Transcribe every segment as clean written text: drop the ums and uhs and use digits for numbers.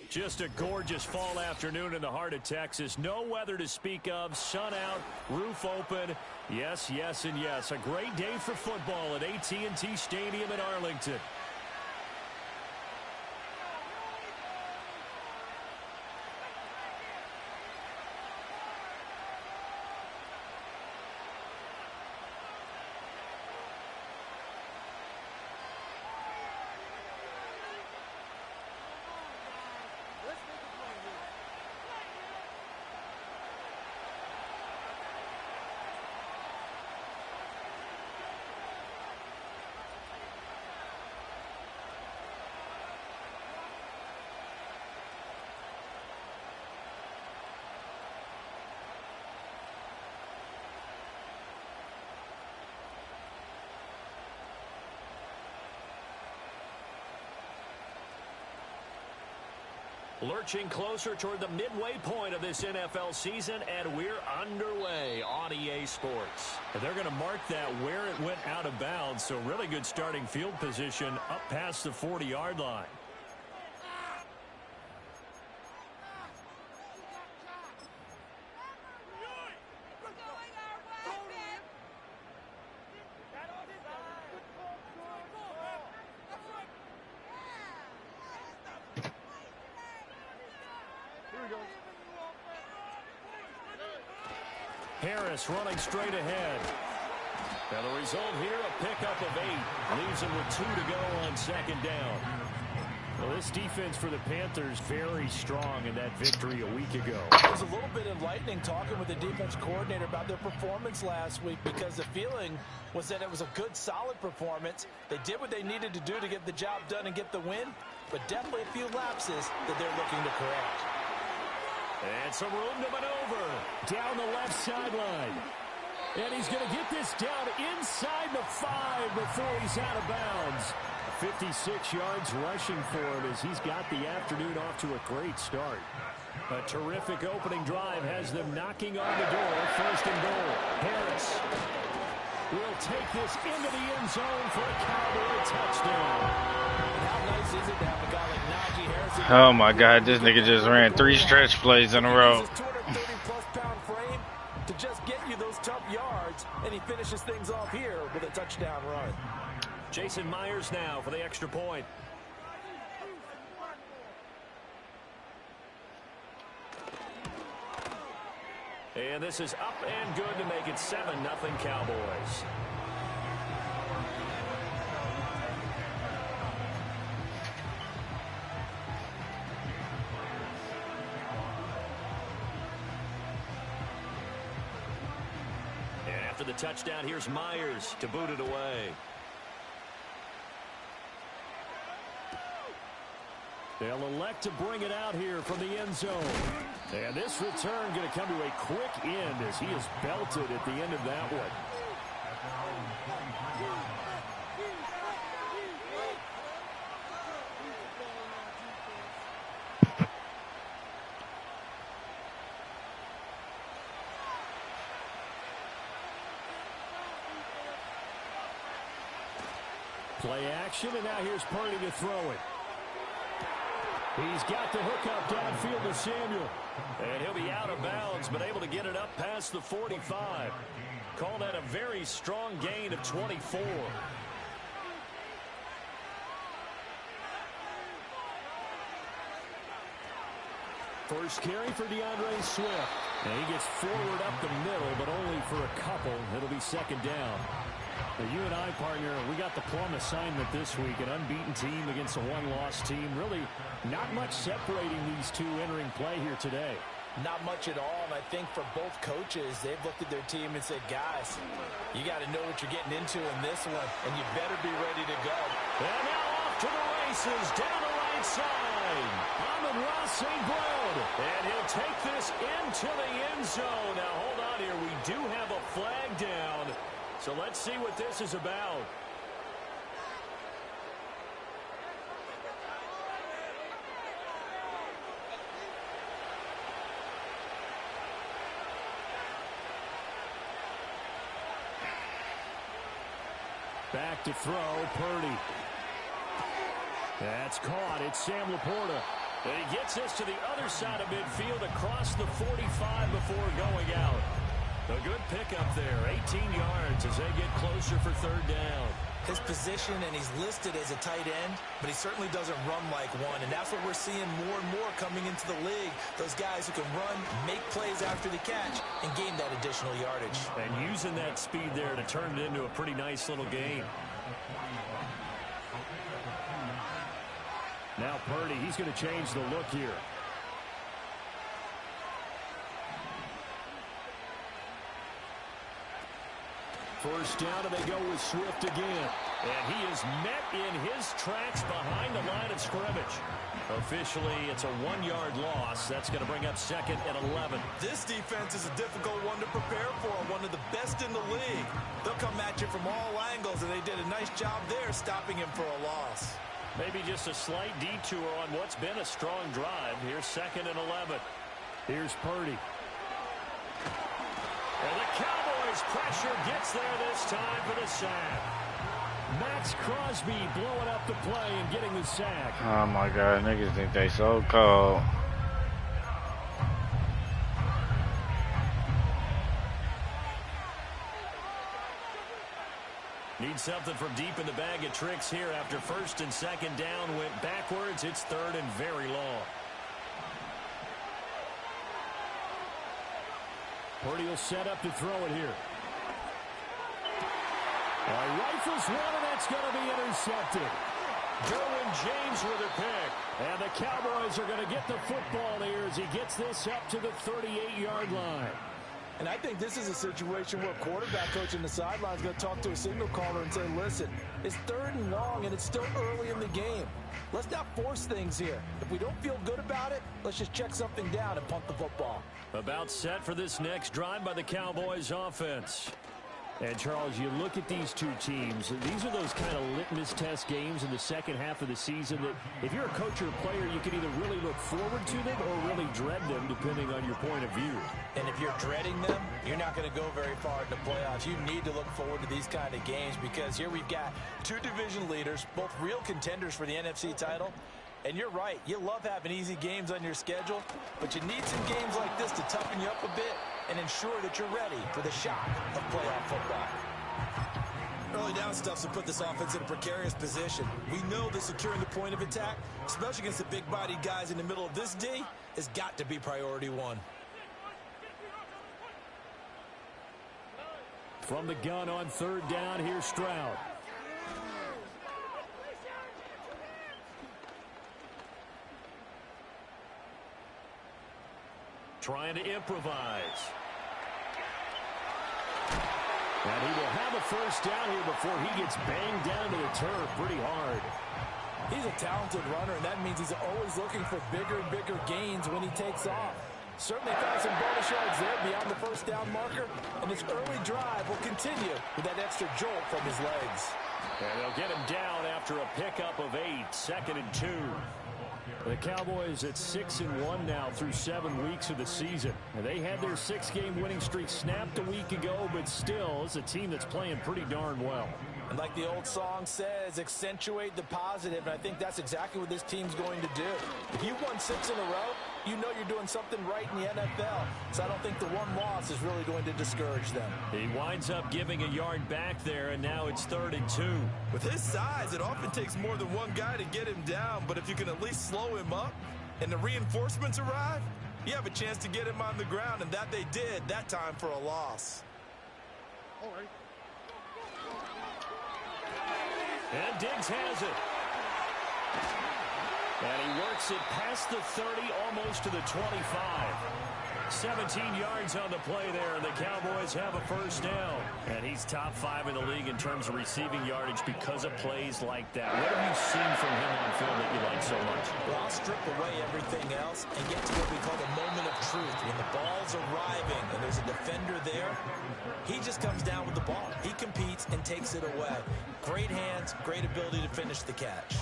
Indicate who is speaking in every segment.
Speaker 1: Just a gorgeous fall afternoon in the heart of Texas. No weather to speak of. Sun out, roof open. Yes, yes, and yes. A great day for football at AT&T Stadium in Arlington. Lurching closer toward the midway point of this NFL season, and we're underway on EA Sports. And they're going to mark that where it went out of bounds, so really good starting field position up past the 40-yard line. Harris running straight ahead. Now the result here, a pickup of 8. Leaves him with 2 to go on second down. Well, this defense for the Panthers very strong in that victory a week ago.
Speaker 2: It was a little bit enlightening talking with the defense coordinator about their performance last week, because the feeling was that it was a good, solid performance. They did what they needed to do to get the job done and get the win, but definitely a few lapses that they're looking to correct.
Speaker 1: And some room to maneuver down the left sideline. And he's going to get this down inside the 5 before he's out of bounds. 56 yards rushing for him as he's got the afternoon off to a great start. A terrific opening drive has them knocking on the door. First and goal. Harris will take this into the end zone for a Cowboy touchdown. How nice is it to have a guy like Najee Harris?
Speaker 3: Oh my God, this nigga just ran 3 stretch plays in a row.
Speaker 2: 230-plus pound frame to just get you those tough yards, and he finishes things off here with a touchdown run.
Speaker 1: Jason Myers now for the extra point. And this is up and good to make it 7-0 Cowboys. And after the touchdown, here's Myers to boot it away. They'll elect to bring it out here from the end zone. And this return going to come to a quick end as he is belted at the end of that one. Play action, and now here's Purdy to throw it. He's got the hook up downfield to Samuel. And he'll be out of bounds, but able to get it up past the 45. Call that a very strong gain of 24. First carry for DeAndre Swift. And he gets forward up the middle, but only for a couple. It'll be second down. Now, you and I, partner, we got the plum assignment this week. An unbeaten team against a one-loss team. Really not much separating these two entering play here today.
Speaker 2: Not much at all, and I think for both coaches, they've looked at their team and said, guys, you got to know what you're getting into in this one, and you better be ready to go.
Speaker 1: And now off to the races, down the right side. Amon-Ra St. Brown. And he'll take this into the end zone. Now, hold on here. We do have a flag down. So let's see what this is about. Back to throw, Purdy. That's caught. It's Sam Laporta. And he gets this to the other side of midfield across the 45 before going out. A good pickup there, 18 yards as they get closer for third down.
Speaker 2: His position, and he's listed as a tight end, but he certainly doesn't run like one, and that's what we're seeing more and more coming into the league. Those guys who can run, make plays after the catch, and gain that additional yardage.
Speaker 1: And using that speed there to turn it into a pretty nice little game. Now Purdy, he's going to change the look here. First down, and they go with Swift again. And he is met in his tracks behind the line of scrimmage. Officially, it's a 1-yard loss. That's going to bring up second and 11.
Speaker 2: This defense is a difficult one to prepare for, one of the best in the league. They'll come at you from all angles, and they did a nice job there stopping him for a loss.
Speaker 1: Maybe just a slight detour on what's been a strong drive. Here's second and 11. Here's Purdy. And the Cowboys pressure gets there this time for the sack. Max Crosby blowing up the play and getting the sack.
Speaker 3: Oh my God, niggas think they so cold.
Speaker 1: Need something from deep in the bag of tricks here after first and second down went backwards. It's third and very long. Purdy will set up to throw it here. Rifles one, and that's going to be intercepted. Derwin James with a pick. And the Cowboys are going to get the football here as he gets this up to the 38-yard line.
Speaker 2: And I think this is a situation where a quarterback coach in the sideline is going to talk to a signal caller and say, listen, it's third and long, and it's still early in the game. Let's not force things here. If we don't feel good about it, let's just check something down and punt the football.
Speaker 1: About set for this next drive by the Cowboys offense. And, Charles, you look at these two teams, these are those kind of litmus test games in the second half of the season that if you're a coach or a player, you can either really look forward to them or really dread them, depending on your point of view.
Speaker 2: And if you're dreading them, you're not going to go very far in the playoffs. You need to look forward to these kind of games because here we've got two division leaders, both real contenders for the NFC title. And you're right, you love having easy games on your schedule, but you need some games like this to toughen you up a bit and ensure that you're ready for the shock of playoff football. Early down stuffs will put this offense in a precarious position. We know that securing the point of attack, especially against the big-bodied guys in the middle of this D, has got to be priority one.
Speaker 1: From the gun on third down, here's Stroud. Trying to improvise. And he will have a first down here before he gets banged down to the turf pretty hard.
Speaker 2: He's a talented runner, and that means he's always looking for bigger and bigger gains when he takes off. Certainly found some bonus yards there beyond the first down marker, and this early drive will continue with that extra jolt from his legs.
Speaker 1: And they'll get him down after a pickup of 8, second and 2. The Cowboys at 6-1 now through 7 weeks of the season. And they had their 6-game winning streak snapped a week ago, but still, it's a team that's playing pretty darn well.
Speaker 2: And like the old song says, accentuate the positive, and I think that's exactly what this team's going to do. If you won 6 in a row, you know you're doing something right in the NFL. So I don't think the one loss is really going to discourage them.
Speaker 1: He winds up giving a yard back there, and now it's 3rd and 2.
Speaker 2: With his size, it often takes more than one guy to get him down, but if you can at least slow him up and the reinforcements arrive, you have a chance to get him on the ground, and that they did that time for a loss.
Speaker 4: All right.
Speaker 1: And Diggs has it. And he works it past the 30, almost to the 25. 17 yards on the play there, and the Cowboys have a first down. And he's top 5 in the league in terms of receiving yardage because of plays like that. What have you seen from him on film that you like so much?
Speaker 2: Well, I'll strip away everything else and get to what we call the moment of truth. When the ball's arriving and there's a defender there, he just comes down with the ball. He competes and takes it away. Great hands, great ability to finish the catch.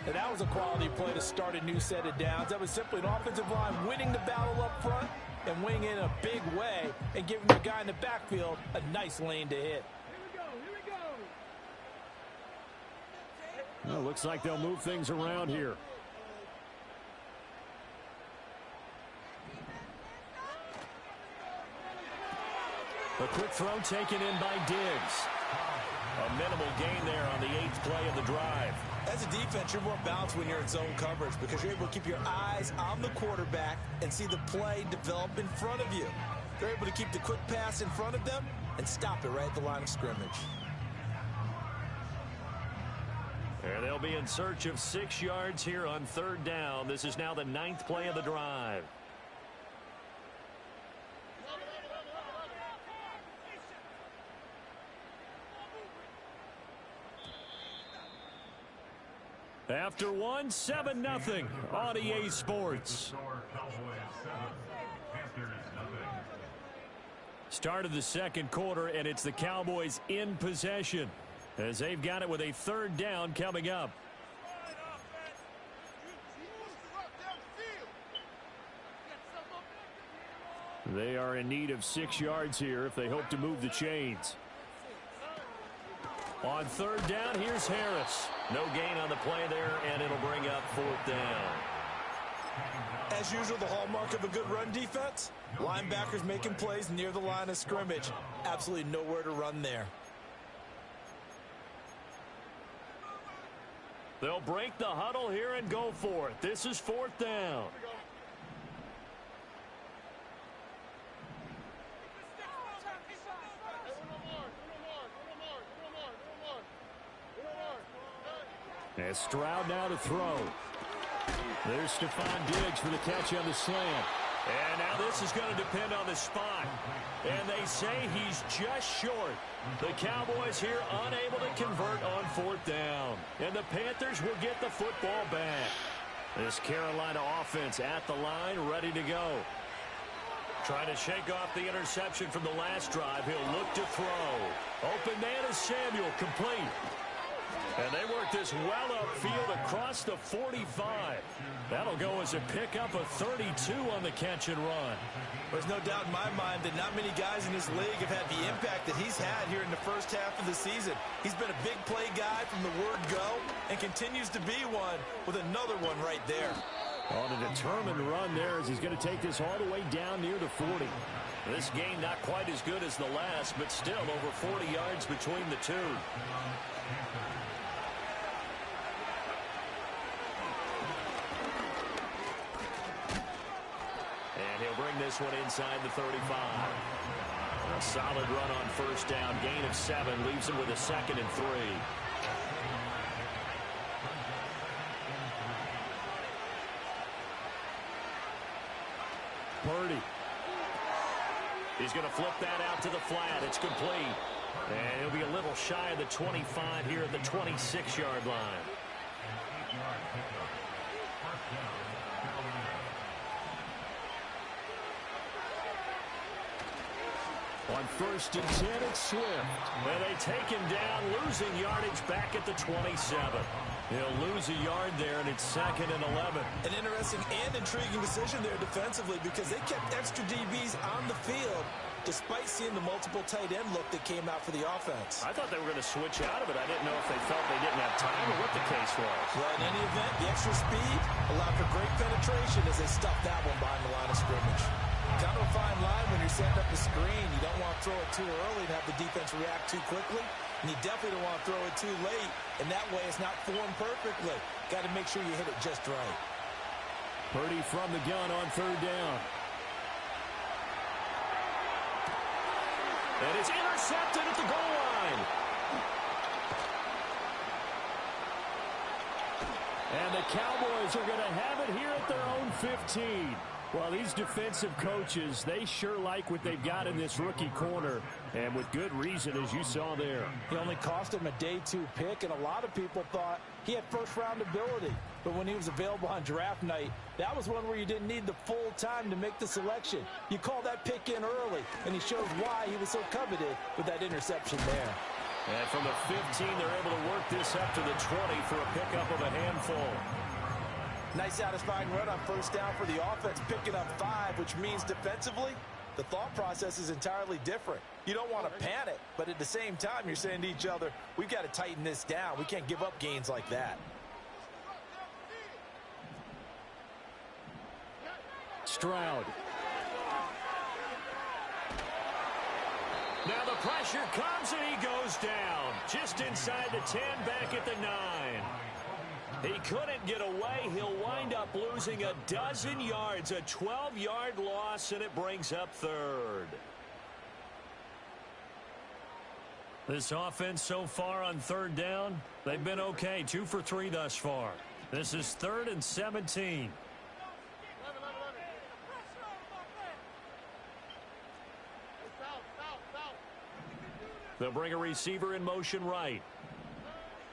Speaker 2: And that was a quality play to start a new set of downs. That was simply an offensive line winning the battle up front and winning in a big way and giving the guy in the backfield a nice lane to hit.
Speaker 4: Here we go.
Speaker 1: Well, looks like they'll move things around here. A quick throw taken in by Diggs. A minimal gain there on the 8th play of the drive.
Speaker 2: As a defense, you're more balanced when you're in zone coverage because you're able to keep your eyes on the quarterback and see the play develop in front of you. They're able to keep the quick pass in front of them and stop it right at the line of scrimmage.
Speaker 1: And they'll be in search of 6 yards here on 3rd down. This is now the 9th play of the drive. After 1, 7-0 on EA Sports. Start of the 2nd quarter, and it's the Cowboys in possession as they've got it with a 3rd down coming up. They are in need of 6 yards here if they hope to move the chains. On 3rd down, here's Harris. No gain on the play there, and it'll bring up 4th down.
Speaker 2: As usual, the hallmark of a good run defense, linebackers making plays near the line of scrimmage. Absolutely nowhere to run there.
Speaker 1: They'll break the huddle here and go for it. This is 4th down. And Stroud now to throw. There's Stephon Diggs for the catch on the slant. And now this is going to depend on the spot. And they say he's just short. The Cowboys here unable to convert on 4th down. And the Panthers will get the football back. This Carolina offense at the line, ready to go. Trying to shake off the interception from the last drive. He'll look to throw. Open man is Samuel, complete. And they work this well upfield across the 45. That'll go as a pickup of 32 on the catch and run.
Speaker 2: There's no doubt in my mind that not many guys in this league have had the impact that he's had here in the first half of the season. He's been a big play guy from the word go and continues to be one with another one right there.
Speaker 1: On a determined run there as he's going to take this all the way down near the 40. This game not quite as good as the last, but still over 40 yards between the two. And he'll bring this one inside the 35. A solid run on 1st down. Gain of 7 leaves him with a 2nd and 3. Purdy. He's going to flip that out to the flat. It's complete. And he'll be a little shy of the 25 here at the 26-yard line. On 1st and 10, it's Swift. And they take him down, losing yardage back at the 27. He'll lose a yard there, and it's 2nd and 11.
Speaker 2: An interesting and intriguing decision there defensively because they kept extra DBs on the field despite seeing the multiple tight end look that came out for the offense.
Speaker 1: I thought they were going to switch out of it. I didn't know if they felt they didn't have time or what the case was.
Speaker 2: Well, in any event, the extra speed allowed for great penetration as they stuffed that one behind the line of scrimmage. Kind of a fine line when you're setting up the screen. You don't want to throw it too early and have the defense react too quickly. And you definitely don't want to throw it too late. And that way it's not formed perfectly. Got to make sure you hit it just right.
Speaker 1: Purdy from the gun on 3rd down. And it's intercepted at the goal line. And the Cowboys are going to have it here at their own 15. Well, these defensive coaches, they sure like what they've got in this rookie corner, and with good reason, as you saw there.
Speaker 2: He only cost him a day 2 pick, and a lot of people thought he had first-round ability. But when he was available on draft night, that was one where you didn't need the full time to make the selection. You call that pick in early, and he shows why he was so coveted with that interception there.
Speaker 1: And from the 15, they're able to work this up to the 20 for a pickup of a handful.
Speaker 2: Nice satisfying run on 1st down for the offense, picking up 5, which means defensively, the thought process is entirely different. You don't want to panic, but at the same time, you're saying to each other, we've got to tighten this down. We can't give up gains like that.
Speaker 1: Now the pressure comes and he goes down. Just inside the 10, back at the 9. He couldn't get away. He'll wind up losing a dozen yards, a 12-yard loss, and it brings up third. This offense so far on third down, they've been okay. 2 for 3 thus far. This is 3rd and 17. They'll bring a receiver in motion right.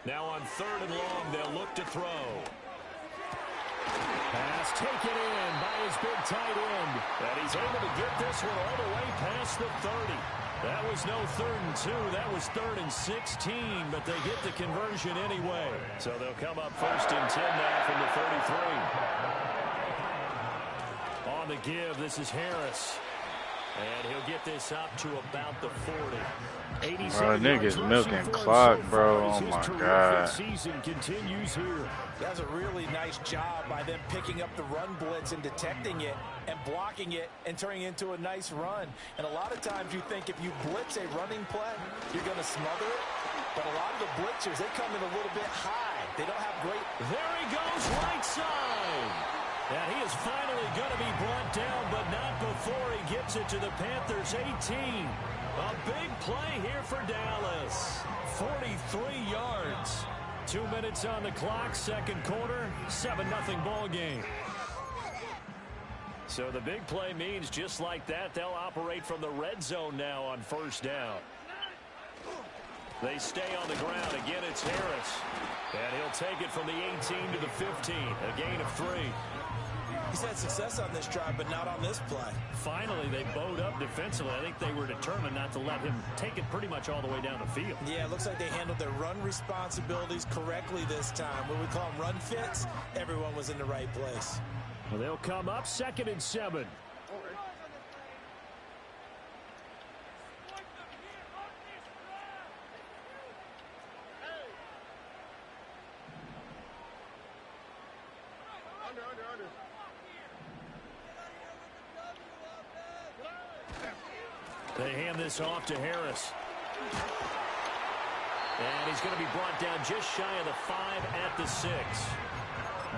Speaker 1: Now on 3rd and long, they'll look to throw. Pass taken in by his big tight end. And he's able to get this one all the way past the 30. That was no 3rd and 2. That was 3rd and 16, but they get the conversion anyway. So they'll come up 1st and 10 now from the 33. On the give, this is Harris. And he'll get this up to about the 40.
Speaker 3: Bro, niggas milking clock, bro. Oh my God.
Speaker 1: Season continues here.
Speaker 2: That's a really nice job by them picking up the run blitz and detecting it and blocking it and turning it into a nice run. And a lot of times you think if you blitz a running play, you're going to smother it. But a lot of the blitzers, they come in a little bit high. They don't have great.
Speaker 1: There he goes, right side. And he is finally going to be brought down, but not before he gets it to the Panthers' 18. A big play here for Dallas. 43 yards. 2 minutes on the clock, second quarter, 7-0 ball game. So the big play means just like that, they'll operate from the red zone now on 1st down. They stay on the ground. Again, it's Harris. And he'll take it from the 18 to the 15, a gain of 3.
Speaker 2: He's had success on this drive, but not on this play.
Speaker 1: Finally, they bowed up defensively. I think they were determined not to let him take it pretty much all the way down the field.
Speaker 2: Yeah, it looks like they handled their run responsibilities correctly this time. When we call them run fits, everyone was in the right place.
Speaker 1: Well, they'll come up 2nd and 7. They hand this off to Harris. And he's going to be brought down just shy of the 5 at the 6.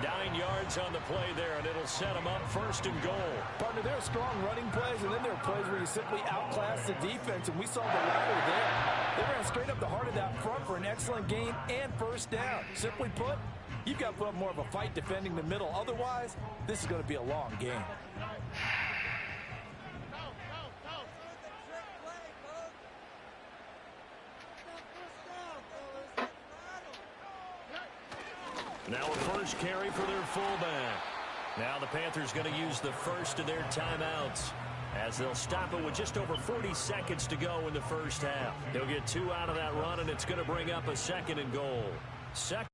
Speaker 1: 9 yards on the play there, and it'll set him up 1st and goal.
Speaker 2: Partner, there are strong running plays, and then there are plays where you simply outclass the defense, and we saw the latter there. They ran straight up the heart of that front for an excellent gain and 1st down. Simply put, you've got to put up more of a fight defending the middle. Otherwise, this is going to be a long game.
Speaker 1: Now a first carry for their fullback. Now the Panthers going to use the first of their timeouts as they'll stop it with just over 40 seconds to go in the 1st half. He'll get 2 out of that run, and it's going to bring up a 2nd and goal.